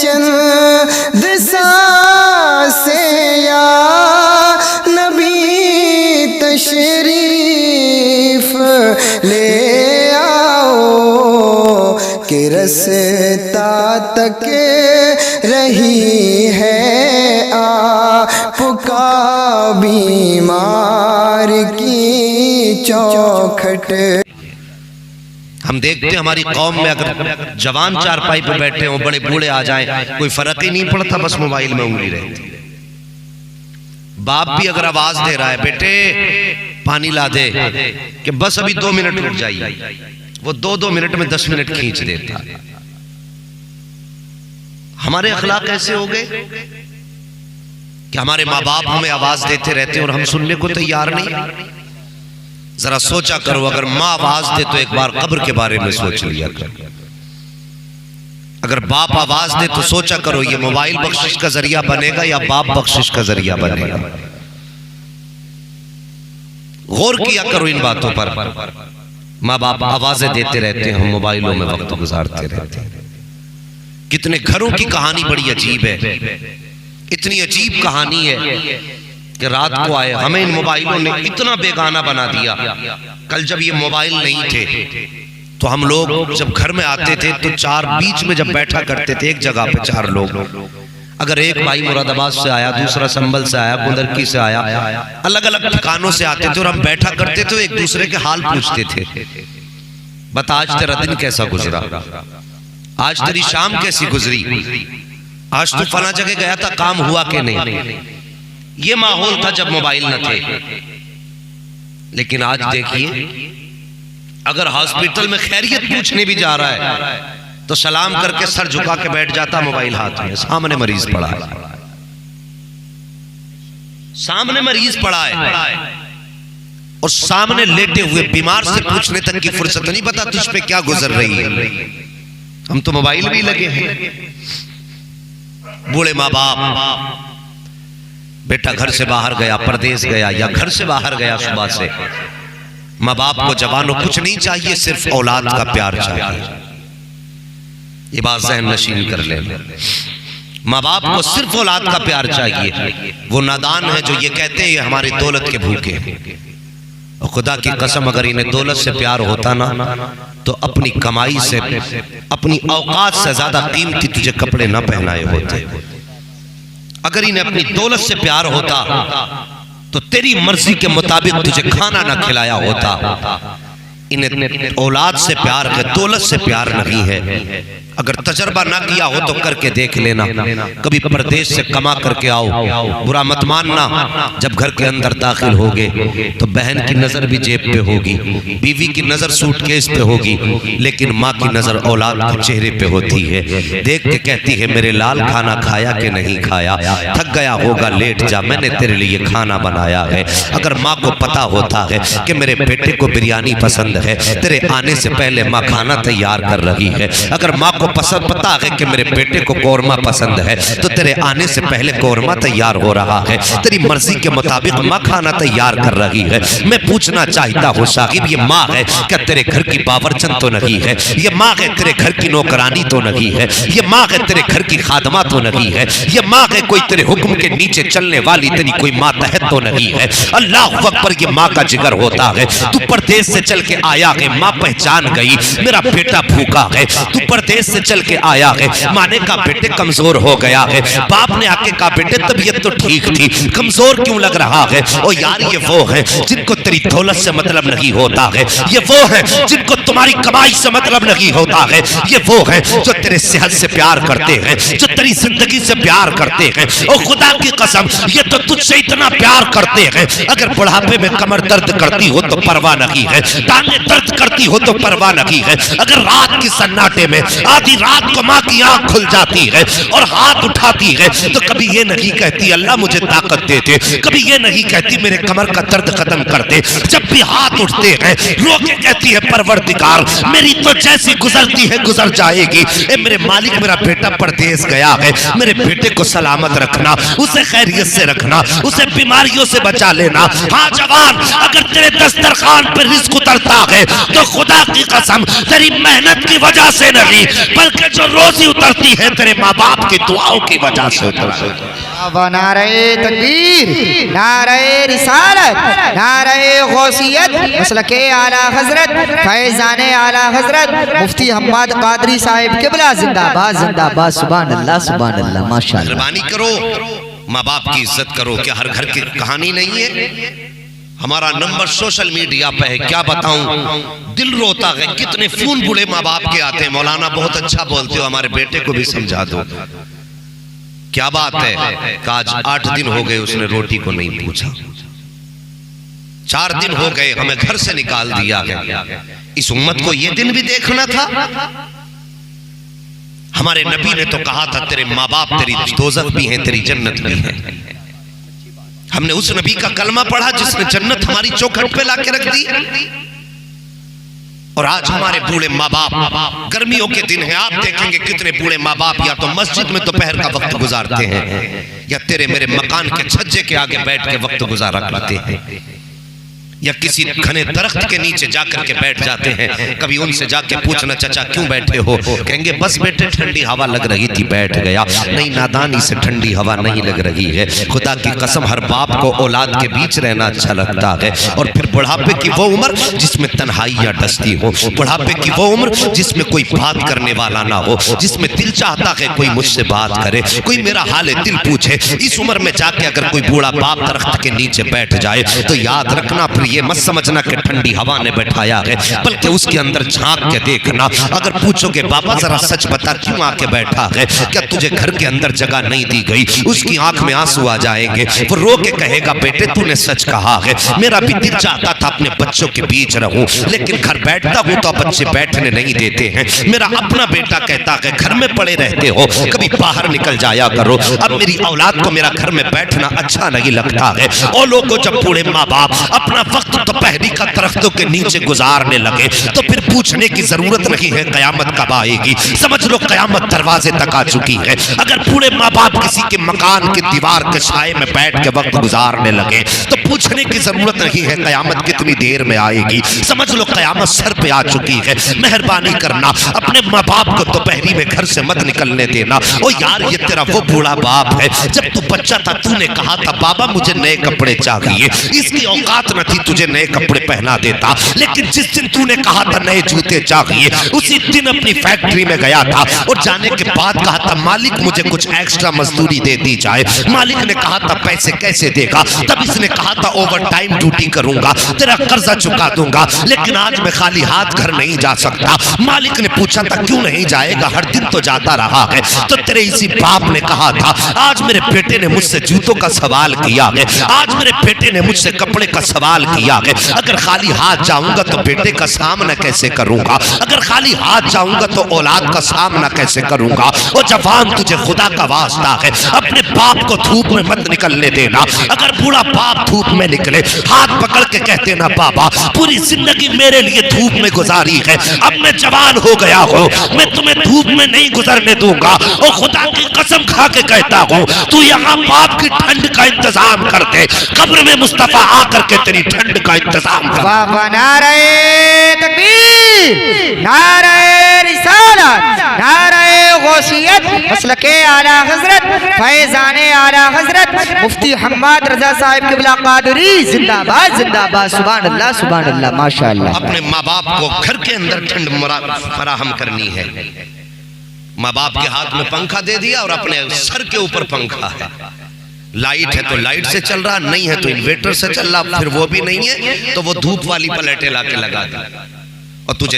चंद सांसें या नबी तशरीफ ले आओ कि रस्ता तक रही है आपका बीमार की चौखट। हम देखते हैं हमारी कौम में अगर जवान चारपाई पे बैठे हो, बड़े बूढ़े आ जाएं, कोई फर्क ही नहीं पड़ता, बस मोबाइल में उंगली रहती है। बाप भी अगर आवाज दे रहा है बेटे पानी ला दे, कि बस अभी 2 मिनट रुक जाइए, वो 2 मिनट में 10 मिनट खींच देता। हमारे अखलाक ऐसे हो गए कि हमारे माँ बाप हमें आवाज देते रहते हैं और हम सुनने को तैयार नहीं। जरा सोचा करो, अगर माँ आवाज दे तो एक बार कब्र के बारे में सोच लिया करो। अगर बाप आवाज दे तो सोचा करो ये मोबाइल बख्शिश का जरिया बनेगा या बाप बख्शिश का जरिया बनेगा। गौर किया करो इन बातों पर। माँ बाप आवाजें देते रहते हैं, हम मोबाइलों में वक्त गुजारते रहते हैं। कितने घरों की कहानी बड़ी अजीब है। इतनी अजीब कहानी है कि रात को आए, हमें इन मोबाइलों ने इतना बेगाना बना दिया। कल जब ये मोबाइल नहीं थे तो हम लोग जब घर में आते थे तो 4 बीच में जब बैठा करते थे, एक जगह पे 4 लोग। अगर एक भाई मुरादाबाद से आया, दूसरा संभल से आया, बुंदरकी से आया, अलग अलग ठिकानों से आते थे और हम बैठा करते थे, एक दूसरे के हाल पूछते थे। बता आज तेरा दिन कैसा गुजरा, आज तेरी शाम कैसी गुजरी, आज तू फला जगह गया था, काम हुआ कि नहीं। ये माहौल था जब मोबाइल न थे। लेकिन आज देखिए, अगर हॉस्पिटल में खैरियत पूछने भी जा रहा है तो सलाम करके सर झुका के बैठ जाता, मोबाइल हाथ में, सामने मरीज पड़ा है, सामने मरीज पड़ा है और सामने लेटे हुए बीमार से पूछने तक की फुर्सत नहीं, पता तुझ पे क्या गुजर रही है। हम तो मोबाइल भी लगे हैं। बूढ़े माँ बाप, बेटा घर से बाहर गया, परदेश गया या घर से बाहर गया सुबह से, माँ बाप को जवानों कुछ नहीं चाहिए, सिर्फ औलाद का प्यार चाहिए। ये बात ज़हन नशीन कर ले। माँ बाप को सिर्फ औलाद का प्यार चाहिए। वो नादान है जो ये कहते हैं हमारी दौलत के भूखे हैं। और खुदा की कसम अगर इन्हें दौलत से प्यार होता ना तो अपनी कमाई से, अपनी औकात से ज्यादा कीमती तुझे कपड़े ना पहनाए होते। अगर इन्हें अपनी दौलत से प्यार होता तो तेरी मर्जी के मुताबिक तुझे खाना ना खिलाया होता। इन्हें औलाद से प्यार है, दौलत से प्यार नहीं है। अगर तजर्बा ना किया हो तो करके देख लेना। कभी परदेश से कमा करके आओ, बुरा मत मानना, जब घर के अंदर दाखिल होगे तो बहन की नजर भी जेब पे होगी, बीवी की नजर सूटकेस पे होगी, लेकिन माँ की नजर औलाद के चेहरे पे होती है। देख के कहती है मेरे लाल खाना खाया कि नहीं खाया, थक गया होगा लेट जा, मैंने तेरे लिए खाना बनाया है। अगर माँ को पता होता है कि मेरे बेटे को बिरयानी पसंद है, तेरे आने से पहले माँ खाना तैयार कर रही है। अगर माँ को पता है कि मेरे बेटे को कौरमा पसंद है तो तेरे आने से पहले कौरमा तैयार हो रहा है। तेरी मर्जी के मुताबिक माँ खाना तैयार कर रही है। मैं पूछना चाहता हूँ साहिब, ये माँ है क्या तेरे घर की बावर्चन तो नहीं है? ये माँ है तेरे घर की नौकरानी तो नहीं है? ये माँ है तेरे घर की खादमा तो नहीं है? ये माँ है कोई तेरे हुक्म के नीचे चलने वाली तेरी कोई मातहत तो नहीं है? अल्लाह अकबर, ये माँ का जिगर होता है। तू परदेश से चल के आया है, माँ पहचान गई मेरा बेटा भूखा है। तू परदेश से चल के आया है, माँ ने कहा बेटे कमजोर हो गया है। बाप ने आके कहा बेटे तबीयत तो ठीक थी, कमजोर क्यों लग रहा है? ओ यार, ये वो है जिनको तेरी दौलत से मतलब नहीं होता है। ये वो है जिनको तुम्हारी कमाई से मतलब नहीं होता है। ये वो है जो तेरे सेहत से प्यार करते हैं, जो तेरी जिंदगी से प्यार करते हैं। ओ खुदा की कसम, ये तो तुझसे इतना प्यार करते हैं, अगर बुढ़ापे में कमर दर्द करती हो तो परवाह नहीं है, टांगे दर्द करती हो तो परवाह नहीं है। अगर रात की सन्नाटे में आधी रात को माँ की आंख खुल जाती है और हाथ उठाती है तो कभी ये नहीं कहती अल्लाह मुझे ताकत दे दे, कभी ये नहीं कहती मेरे कमर का दर्द खत्म कर दे। जब भी हाथ उठते हैं रो के कहती है परवरदिगार मेरी तो जैसी गुजरती है गुजर जाएगी। ए मेरे मालिक, मेरा बेटा परदेश गया है, मेरे बेटे को सलामत रखना, उसे खैरियत से रखना, उसे बीमारियों से बचा लेना। हाँ जवान, अगर तेरे दस्तरखान पर रिज़्क उतरता है तो खुदा की कसम तेरी मेहनत की वजह से नहीं, बल्कि जो रोजी उतरती है तेरे माँ बाप की दुआओं की वजह से उतरती है। नारे तकबीर, नारे रिसालत, नारे गौसियत, मसलके आला हजरत, फैजाने आला हजरत मुफ्ती हम्माद कादरी साहिब किबला जिंदाबाद जिंदाबाद। सुभान अल्लाह सुभान अल्लाह, माशाअल्लाह। मेहरबानी करो, माँ बाप की इज्जत करो। क्या हर घर की कहानी नहीं है? हमारा नंबर सोशल मीडिया पे है, क्या बताऊं, दिल रोता है। कितने फोन बूढ़े माँ बाप के आते हैं, मौलाना बहुत अच्छा बोलते हो, हमारे बेटे को भी समझा दो। क्या बात है, आज 8 दिन हो गए उसने रोटी को नहीं पूछा, 4 दिन हो गए हमें घर से निकाल दिया है। इस उम्मत को ये दिन भी देखना था। हमारे नबी ने तो कहा था तेरे माँ बाप तेरी दोज़ख भी है, तेरी जन्नत भी है। हमने उस नबी का कलमा पढ़ा जिसने जन्नत हमारी चौखट पे लाके रख दी। और आज हमारे बूढ़े माँ बाप, गर्मियों के दिन है, आप देखेंगे कितने बूढ़े माँ बाप या तो मस्जिद में दोपहर का वक्त गुजारते हैं या तेरे मेरे मकान के छज्जे के आगे बैठ के वक्त गुजारा करते हैं, या किसी घने दरख्त के नीचे जाकर के बैठ जाते हैं। कभी उनसे जाके पूछना चाचा क्यों बैठे हो, कहेंगे बस बेटे ठंडी हवा लग रही थी बैठ गया। नहीं, नादानी से ठंडी हवा नहीं लग रही है। खुदा की कसम हर बाप को औलाद के बीच रहना अच्छा लगता है। और फिर बुढ़ापे की वो उम्र जिसमें तन्हाइयां डसती हो, बुढ़ापे की वो उम्र जिसमें कोई बात करने वाला ना हो, जिसमें दिल चाहता है कोई मुझसे बात करे, कोई मेरा हाल दिल पूछे। इस उम्र में जाके अगर कोई बूढ़ा बाप दरख्त के नीचे बैठ जाए तो याद रखना, फिर ये मत समझना कि ठंडी हवा ने बैठाया है, बल्कि उसके अंदर झांक के देखना। अगर पूछोगे बाबा जरा सच बता क्यों आके बैठा है, क्या तुझे घर के अंदर जगह नहीं दी गई, उसकी आंख में आंसू आ जाएंगे। वो रो के कहेगा बेटे तूने सच कहा है, मेरा भी दिल चाहता था अपने बच्चों के बीच रहूं, लेकिन घर बैठता हूं तो बच्चे बैठने नहीं देते हैं। मेरा अपना बेटा कहता है घर में पड़े रहते हो, कभी बाहर निकल जाया करो। अब मेरी औलाद को मेरा घर में बैठना अच्छा नहीं लगता है। और लोगों जब बूढ़े माँ बाप अपना वक्त दोपहरी का दरख्तों के नीचे गुजारने लगे तो फिर पूछने की जरूरत नहीं है कयामत कब आएगी। समझ लो कयामत दरवाजे तक आ चुकी है। अगर बूढ़े माँ बाप किसी के मकान की दीवार के छाए में बैठ के वक्त गुजारने लगे तो पूछने की जरूरत नहीं है कयामत कितनी देर में आएगी। समझ लो कयामत सर पे आ चुकी है। मेहरबानी करना, अपने माँ बाप को दोपहरी में घर से मत निकलने देना। ओ यार ये तेरा वो बूढ़ा बाप है, जब तू बच्चा था तूने कहा था बाबा मुझे नए कपड़े चाहिए, इसकी औकात न थी तुझे नए कपड़े पहना देता, लेकिन जिस दिन तूने कहा था नए जूते चाहिए उसी दिन अपनी फैक्ट्री में गया था और जाने के बाद कहा था मालिक मुझे कुछ एक्स्ट्रा मजदूरी दे दी जाए। मालिक ने कहा था पैसे कैसे देगा, तब इसने कहा था ओवर टाइम ड्यूटी करूंगा, तेरा कर्जा चुका दूंगा, लेकिन आज मैं खाली हाथ घर नहीं जा सकता। मालिक ने पूछा था क्यों नहीं जाएगा, हर दिन तो जाता रहा है। तो तेरे इसी बाप ने कहा था आज मेरे बेटे ने मुझसे जूतों का सवाल किया है, आज मेरे बेटे ने मुझसे कपड़े का सवाल किया है। अगर खाली हाथ जाऊंगा तो बेटे का सामना कैसे करूंगा, अगर खाली हाथ जाऊंगा तो औलाद का सामना कैसे करूंगा। और जवान तुझे खुदा का वास्ता है अपने बाप को धूप में मत निकलने देना। अगर बूढ़ा बाप धूप में निकले हाथ पकड़ के कहते ना बाबा पूरी जिंदगी मेरे लिए धूप में गुजारी है, अब मैं जवान हो गया हूँ, मैं तुम्हें धूप में नहीं गुजरने दूंगा। और खुदा की कसम खा के कहता हूँ तू यहाँ बाप की ठंड का इंतजाम कर दे, कब्र में मुस्तफा आकर के तेरी ठंड का इंतजाम कर। नारे तकबीर, नारे रिसालत, नारे गौसियत, मसलके आला हजरत, फैजाने आला हजरत मुफ्ती हम्माद रजा साहिब किबला कादरी जिंदाबाद जिंदाबाद। सुभान अल्लाह सुभान अल्लाह, माशाअल्लाह। अपने माँ बाप को घर के अंदर ठंड फराहम करनी है। माँ बाप के हाथ में पंखा दे दिया और अपने सर के ऊपर पंखा है। लाइट है तो लाइट से चल रहा, नहीं है तो इन्वर्टर से चल रहा, फिर वो भी नहीं है तो वो धूप वाली प्लेटें लाके लगा दी और तुझे